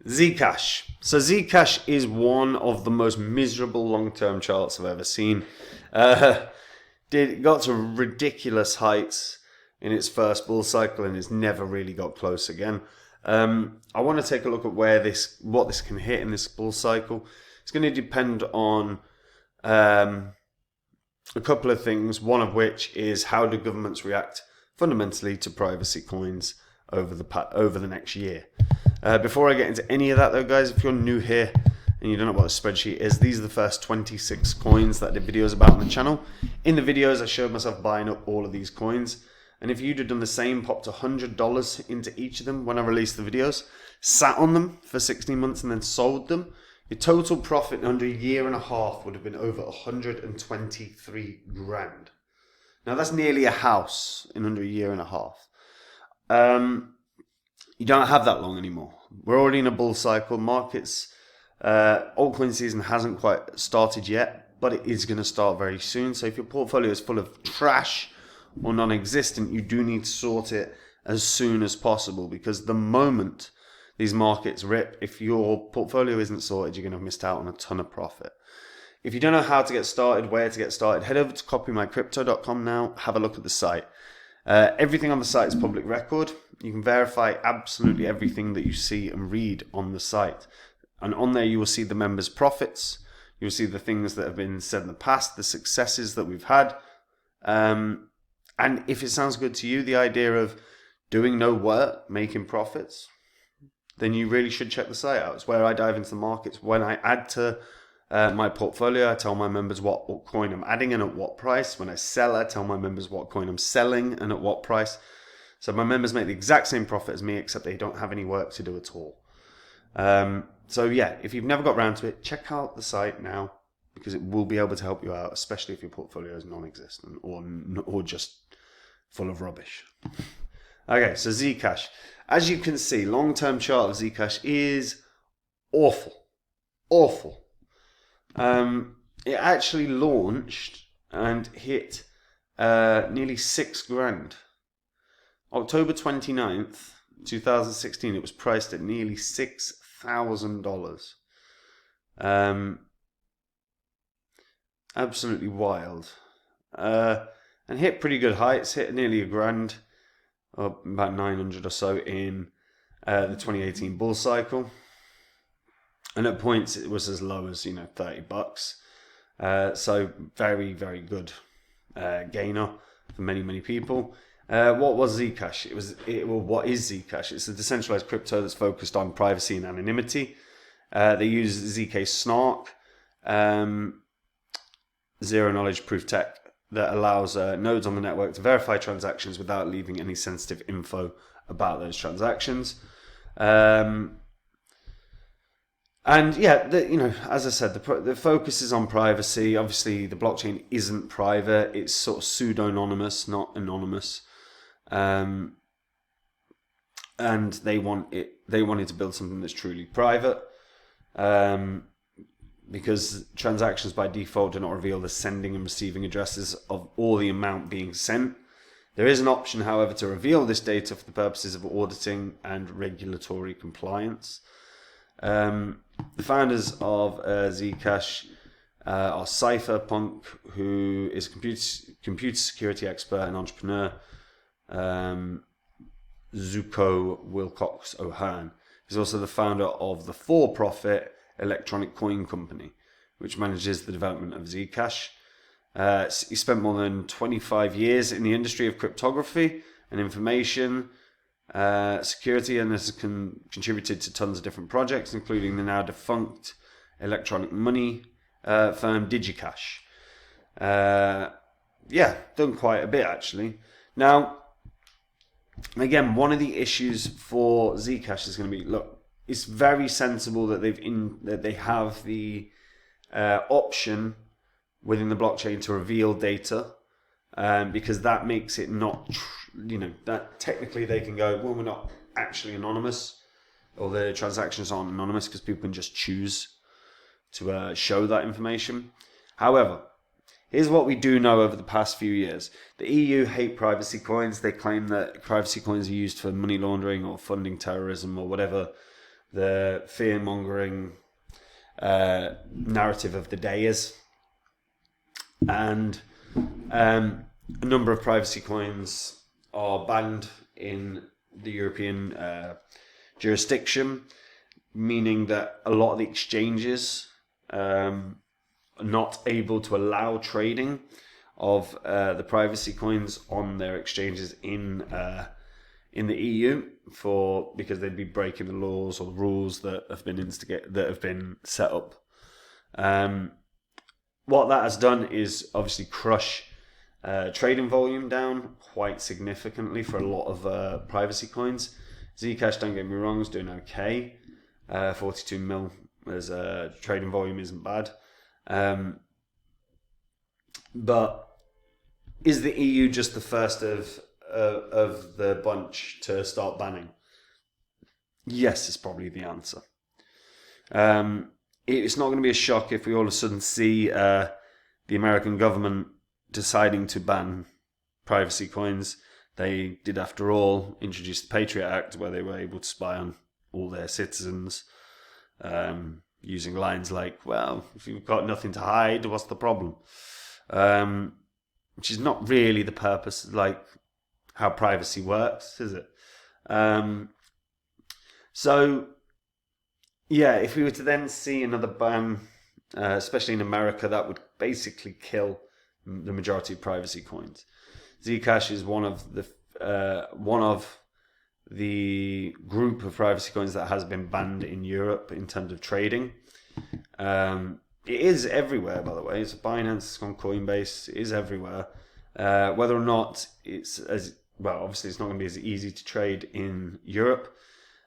Zcash. So Zcash is one of the most miserable long-term charts I've ever seen. It got to ridiculous heights in its first bull cycle and it's never really got close again. I want to take a look at what this can hit in this bull cycle. It's going to depend on a couple of things, one of which is how do governments react fundamentally to privacy coins over the next year. Before I get into any of that though, guys, if you're new here and you don't know what a spreadsheet is, these are the first 26 coins that I did videos about on the channel. In the videos, I showed myself buying up all of these coins. And if you'd have done the same, popped $100 into each of them when I released the videos, sat on them for 16 months and then sold them, your total profit under a year and a half would have been over 123 grand. Now that's nearly a house in under a year and a half. You don't have that long anymore. We're already in a bull cycle. Markets, altcoin season hasn't quite started yet, but it is going to start very soon. So if your portfolio is full of trash or non-existent, you do need to sort it as soon as possible, because the moment these markets rip, if your portfolio isn't sorted, you're going to have missed out on a ton of profit. If you don't know how to get started, where to get started, head over to copymycrypto.com now, have a look at the site. Everything on the site is public record. You can verify absolutely everything that you see and read on the site. And on there you will see the members' profits. You'll see the things that have been said in the past, the successes that we've had. And if it sounds good to you, the idea of doing no work, making profits, then you really should check the site out. It's where I dive into the markets. When I add to my portfolio, I tell my members what coin I'm adding and at what price. When I sell, I tell my members what coin I'm selling and at what price. So my members make the exact same profit as me, except they don't have any work to do at all. So yeah, if you've never got around to it, check out the site now, because it will be able to help you out, especially if your portfolio is non-existent or just full of rubbish. Okay, so Zcash. As you can see, long-term chart of Zcash is awful. Awful. It actually launched and hit nearly 6 grand. October 29th, 2016, it was priced at nearly $6,000. Absolutely wild. And hit pretty good heights, hit nearly a grand, or about 900 or so in the 2018 bull cycle. And at points it was as low as, $30. So very, very good gainer for many, many people. What was Zcash? What is Zcash? It's a decentralized crypto that's focused on privacy and anonymity. They use ZK Snark, zero knowledge proof tech that allows nodes on the network to verify transactions without leaving any sensitive info about those transactions. And yeah, as I said, the focus is on privacy. Obviously, the blockchain isn't private; it's sort of pseudo-anonymous, not anonymous. And they wanted to build something that's truly private, because transactions by default do not reveal the sending and receiving addresses of or the amount being sent. There is an option, however, to reveal this data for the purposes of auditing and regulatory compliance. The founders of Zcash are Cypherpunk, who is a computer security expert and entrepreneur, Zuko Wilcox O'Hearn. He's also the founder of the for-profit electronic coin company, which manages the development of Zcash. He spent more than 25 years in the industry of cryptography and information security, and has contributed to tons of different projects, including the now defunct electronic money firm DigiCash. Done quite a bit actually. Now, again, one of the issues for Zcash is going to be, look, it's very sensible that they have the option within the blockchain to reveal data, because that makes it not, that technically they can go, well, we're not actually anonymous, or the transactions aren't anonymous, because people can just choose to show that information. However, here's what we do know over the past few years. The EU hate privacy coins. They claim that privacy coins are used for money laundering or funding terrorism or whatever the fear-mongering narrative of the day is. And a number of privacy coins are banned in the European jurisdiction, meaning that a lot of the exchanges are not able to allow trading of the privacy coins on their exchanges in the EU because they'd be breaking the laws or the rules that have been set up. What that has done is obviously crush trading volume down quite significantly for a lot of privacy coins. Zcash, don't get me wrong, is doing okay. 42 mil as trading volume isn't bad. But is the EU just the first of the bunch to start banning? Yes, is probably the answer. It's not going to be a shock if we all of a sudden see the American government deciding to ban privacy coins. They did, after all, introduce the Patriot Act, where they were able to spy on all their citizens, using lines like, well, if you've got nothing to hide, what's the problem? Which is not really the purpose, like how privacy works, is it? So, yeah, if we were to then see another ban, especially in America, that would basically kill the majority of privacy coins. Zcash is one of the group of privacy coins that has been banned in Europe in terms of trading. It is everywhere, by the way. It's Binance, it's on Coinbase, it is everywhere. Whether or not it's as well, obviously it's not going to be as easy to trade in Europe.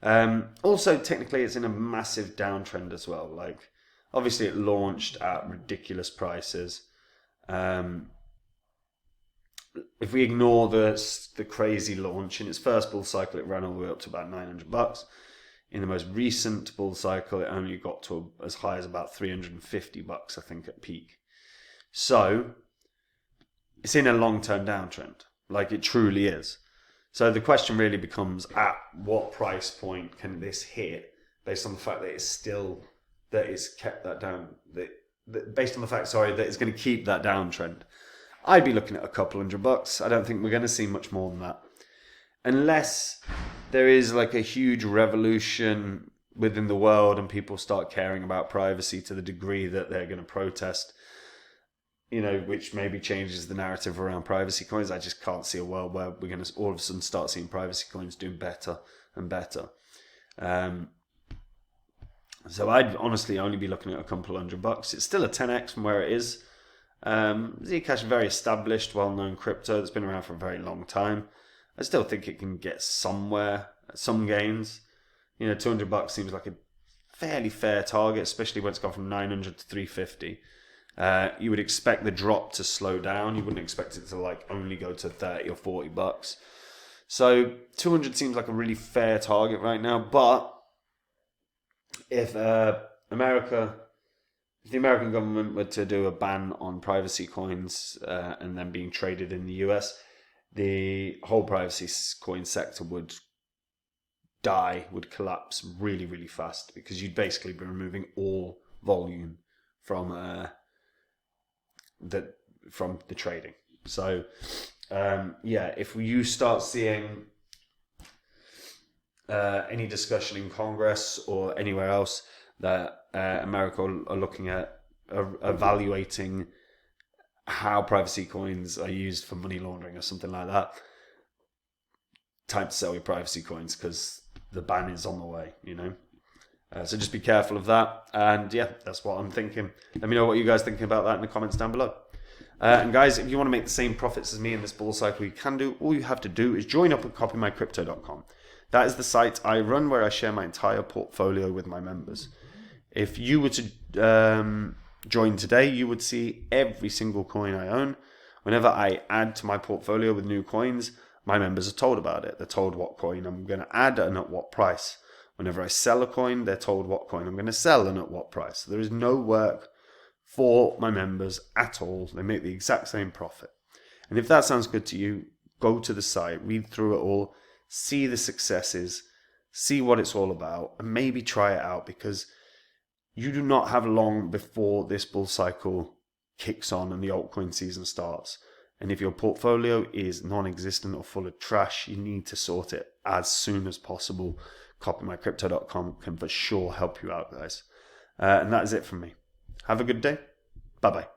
Also, technically, it's in a massive downtrend as well. Like, obviously, it launched at ridiculous prices. If we ignore the crazy launch in its first bull cycle, it ran all the way up to about $900. In the most recent bull cycle, it only got to as high as about $350, I think, at peak. So it's in a long-term downtrend, like it truly is. So the question really becomes, at what price point can this hit, based on the fact that it's kept that down, based on the fact, that it's going to keep that downtrend. I'd be looking at a couple $100. I don't think we're going to see much more than that. Unless there is like a huge revolution within the world and people start caring about privacy to the degree that they're going to protest, which maybe changes the narrative around privacy coins. I just can't see a world where we're going to all of a sudden start seeing privacy coins doing better and better. So I'd honestly only be looking at a couple $100. It's still a 10x from where it is. Zcash, very established, well-known crypto that's been around for a very long time. I still think it can get somewhere, some gains. $200 seems like a fairly fair target, especially when it's gone from 900 to 350. You would expect the drop to slow down. You wouldn't expect it to only go to 30 or $40. So 200 seems like a really fair target right now. But if the American government were to do a ban on privacy coins and then being traded in the US, the whole privacy coin sector would collapse really, really fast, because you'd basically be removing all volume from the trading. So if you start seeing any discussion in Congress or anywhere else that America are looking at evaluating how privacy coins are used for money laundering or something like that, time to sell your privacy coins, because the ban is on the way, So just be careful of that. And that's what I'm thinking. Let me know what you guys thinking about that in the comments down below. And guys, if you want to make the same profits as me in this bull cycle, you can do. All you have to do is join up at copymycrypto.com. That is the site I run where I share my entire portfolio with my members. If you were to join today, you would see every single coin I own. Whenever I add to my portfolio with new coins, my members are told about it. They're told what coin I'm going to add and at what price. Whenever I sell a coin, they're told what coin I'm going to sell and at what price. So there is no work for my members at all. They make the exact same profit. And if that sounds good to you, go to the site, read through it all, see the successes, see what it's all about, and maybe try it out, because you do not have long before this bull cycle kicks on and the altcoin season starts. And if your portfolio is non-existent or full of trash, you need to sort it as soon as possible. Copymycrypto.com can for sure help you out, guys. And that is it from me. Have a good day. Bye-bye.